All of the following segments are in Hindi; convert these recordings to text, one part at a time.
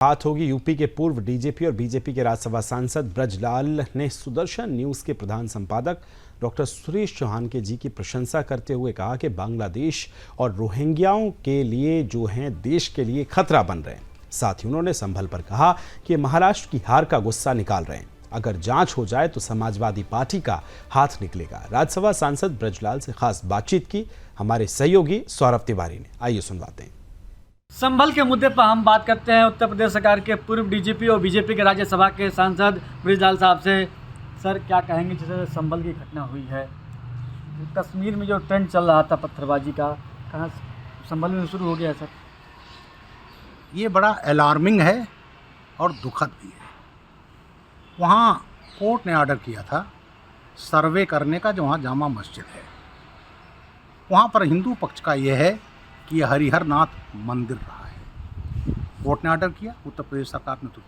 बात होगी यूपी के पूर्व डीजीपी और बीजेपी के राज्यसभा सांसद ब्रजलाल ने सुदर्शन न्यूज के प्रधान संपादक डॉक्टर सुरेश चौहान के जी की प्रशंसा करते हुए कहा कि बांग्लादेश और रोहिंग्याओं के लिए जो हैं देश के लिए खतरा बन रहे हैं। साथ ही उन्होंने संभल पर कहा कि महाराष्ट्र की हार का गुस्सा निकाल रहे हैं, अगर जांच हो जाए तो समाजवादी पार्टी का हाथ निकलेगा। राज्यसभा सांसद ब्रजलाल से खास बातचीत की हमारे सहयोगी सौरभ तिवारी ने, आइए सुनवाते हैं। संभल के मुद्दे पर हम बात करते हैं उत्तर प्रदेश सरकार के पूर्व डीजीपी और बीजेपी के राज्यसभा के सांसद ब्रजलाल साहब से। सर, क्या कहेंगे जैसे संभल की घटना हुई है, कश्मीर में जो ट्रेंड चल रहा था पत्थरबाजी का, कहाँ संभल में शुरू हो गया है सर? ये बड़ा अलार्मिंग है और दुखद भी है। वहाँ कोर्ट ने ऑर्डर किया था सर्वे करने का, जो वहाँ जामा मस्जिद है, वहाँ पर हिंदू पक्ष का ये है कि यह हरिहर नाथ मंदिर रहा है। कोर्ट ने ऑर्डर किया, उत्तर प्रदेश सरकार ने तो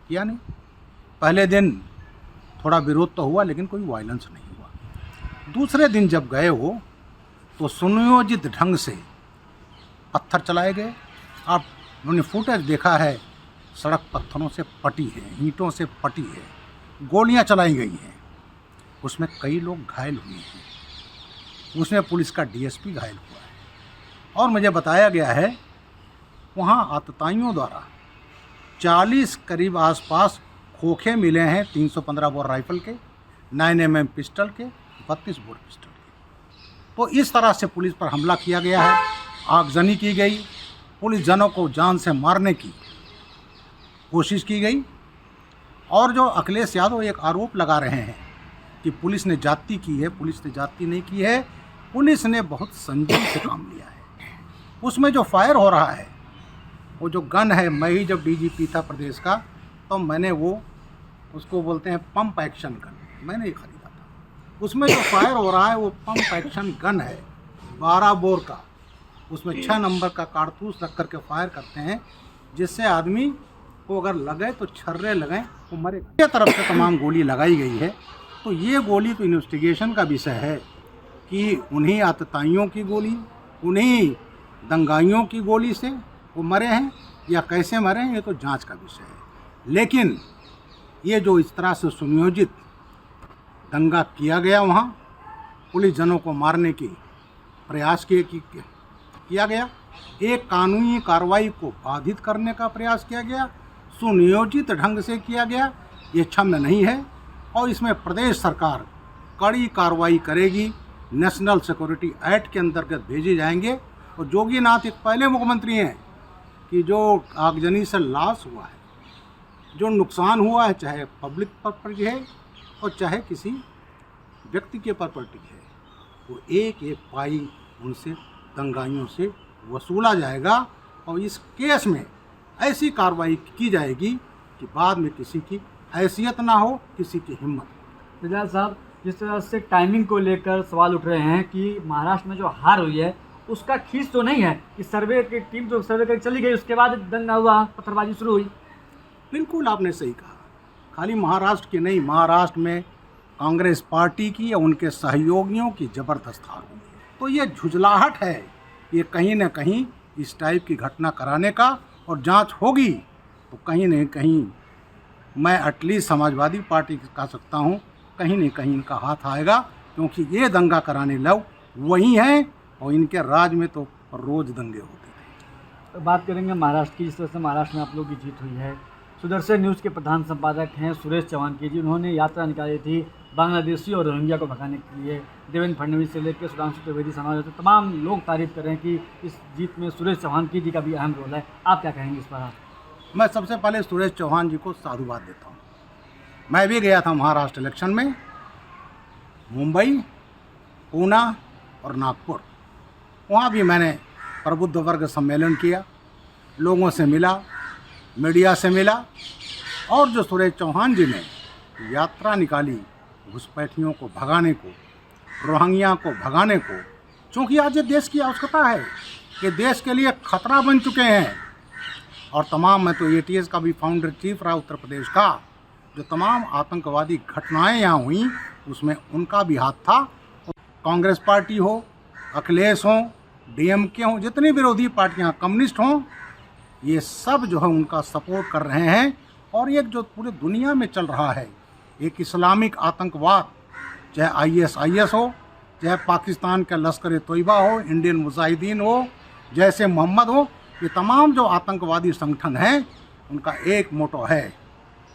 किया नहीं। पहले दिन थोड़ा विरोध तो हुआ लेकिन कोई वायलेंस नहीं हुआ। दूसरे दिन जब गए हो तो सुनियोजित ढंग से पत्थर चलाए गए। आप उन्होंने फुटेज देखा है, सड़क पत्थरों से पटी है, ईंटों से पटी है, गोलियां चलाई गई हैं, उसमें कई लोग घायल हुए हैं, उसमें पुलिस का डीएसपी घायल हुआ है। और मुझे बताया गया है वहाँ आतताइयों द्वारा 40 करीब आसपास खोखे मिले हैं, 315 बोर राइफल के, 9mm पिस्टल के, 32 बोर पिस्टल के। तो इस तरह से पुलिस पर हमला किया गया है, आगजनी की गई, पुलिस जनों को जान से मारने की कोशिश की गई। और जो अखिलेश यादव एक आरोप लगा रहे हैं कि पुलिस ने जाति की है, पुलिस ने जाति नहीं की है। पुलिस ने बहुत संजीव से काम लिया है। उसमें जो फायर हो रहा है, वो जो गन है, मैं ही जब डीजीपी था प्रदेश का तो मैंने वो, उसको बोलते हैं पंप एक्शन गन, मैंने ही खरीदा था। उसमें जो फायर हो रहा है वो पंप एक्शन गन है, 12 बोर का, उसमें 6 नंबर का कारतूस रख करके फायर करते हैं, जिससे आदमी को अगर लगे तो छर्रे लगें तो मरेगा। ये तरफ से तमाम गोली लगाई गई है। तो ये गोली तो इन्वेस्टिगेशन का विषय है कि उन्हीं आतताइयों की गोली, उन्हीं दंगाइयों की गोली से वो मरे हैं या कैसे मरे हैं, ये तो जांच का विषय है। लेकिन ये जो इस तरह से सुनियोजित दंगा किया गया, वहाँ पुलिस जनों को मारने की प्रयास किया गया, एक कानूनी कार्रवाई को बाधित करने का प्रयास किया गया, सुनियोजित ढंग से किया गया, ये क्षम्य नहीं है। और इसमें प्रदेश सरकार कड़ी कार्रवाई करेगी, नेशनल सिक्योरिटी एक्ट के अंतर्गत भेजे जाएंगे। और जोगीनाथ एक पहले मुख्यमंत्री हैं कि जो आगजनी से लॉस हुआ है, जो नुकसान हुआ है, चाहे पब्लिक प्रॉपर्टी है और चाहे किसी व्यक्ति के प्रॉपर्टी है, वो एक एक पाई उनसे, दंगाइयों से वसूला जाएगा। और इस केस में ऐसी कार्रवाई की जाएगी कि बाद में किसी की हैसियत ना हो, किसी की हिम्मत हो। ब्रजलाल साहब, जिस तरह से टाइमिंग को लेकर सवाल उठ रहे हैं कि महाराष्ट्र में जो हार हुई है उसका खींच तो नहीं है कि सर्वे की टीम जो सर्वे करके चली गई उसके बाद दंगा हुआ, पत्थरबाजी शुरू हुई? बिल्कुल आपने सही कहा। खाली महाराष्ट्र की नहीं, महाराष्ट्र में कांग्रेस पार्टी की या उनके सहयोगियों की ज़बरदस्त हार हुई है। तो ये झुंझलाहट है, ये कहीं न कहीं इस टाइप की घटना कराने का। और जांच होगी तो कहीं न कहीं मैं एटलीस्ट समाजवादी पार्टी कह सकता हूँ, कहीं न कहीं इनका हाथ आएगा, क्योंकि ये दंगा कराने लोग वही हैं और इनके राज में तो रोज़ दंगे होते हैं। बात करेंगे महाराष्ट्र की। जिस तरह से महाराष्ट्र में आप लोगों की जीत हुई है, सुदर्शन न्यूज़ के प्रधान संपादक हैं सुरेश चौहान की जी, उन्होंने यात्रा निकाली थी बांग्लादेशी और रोहिंग्या को भगाने के लिए। देवेंद्र फडणवीस से लेकर सुधांशु त्रिवेदी समाज से तमाम लोग तारीफ कर रहे हैं कि इस जीत में सुरेश चौहान की जी का भी अहम रोल है। आप क्या कहेंगे इस पर? मैं सबसे पहले सुरेश चौहान जी को साधुवाद देता हूँ। मैं भी गया था महाराष्ट्र इलेक्शन में, मुंबई, पूना और नागपुर। वहाँ भी मैंने प्रबुद्ध वर्ग सम्मेलन किया, लोगों से मिला, मीडिया से मिला। और जो सुरेश चौहान जी ने यात्रा निकाली घुसपैठियों को भगाने को, रोहिंग्या को भगाने को, चूँकि आज ये देश की आवश्यकता है, कि देश के लिए खतरा बन चुके हैं। और तमाम, मैं तो ATS का भी फाउंडर चीफ रहा उत्तर प्रदेश का, जो तमाम आतंकवादी घटनाएं यहाँ हुई उसमें उनका भी हाथ था। कांग्रेस पार्टी हो, अखिलेश हो, DMK हों, जितनी विरोधी पार्टियां, कम्युनिस्ट हों, ये सब जो है उनका सपोर्ट कर रहे हैं। और एक जो पूरी दुनिया में चल रहा है एक इस्लामिक आतंकवाद, चाहे ISIS हो, चाहे पाकिस्तान का लश्कर तोयबा हो, इंडियन मुजाहिदीन हो, जैसे मोहम्मद हो, ये तमाम जो आतंकवादी संगठन हैं उनका एक मोटो है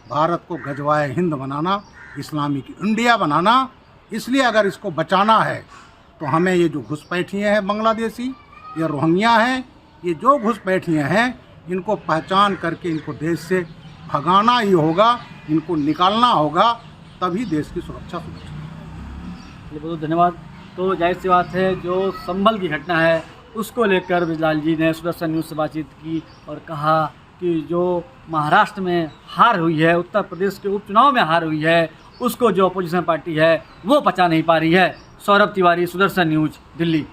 भारत को गजवाए हिंद बनाना, इस्लामिक इंडिया बनाना। इसलिए अगर इसको बचाना है तो हमें ये जो घुसपैठिए हैं बांग्लादेशी, ये रोहिंग्या हैं, ये जो घुसपैठिए हैं इनको पहचान करके इनको देश से भगाना ही होगा, इनको निकालना होगा, तभी देश की सुरक्षा सुनिश्चित होगी। बहुत धन्यवाद। तो जाहिर सी बात है जो संभल की घटना है उसको लेकर बृजलाल जी ने सुदर्शन न्यूज़ से बातचीत की और कहा कि जो महाराष्ट्र में हार हुई है, उत्तर प्रदेश के उपचुनाव में हार हुई है, उसको जो अपोजिशन पार्टी है वो पचा नहीं पा रही है। सौरभ तिवारी, सुदर्शन न्यूज़, दिल्ली।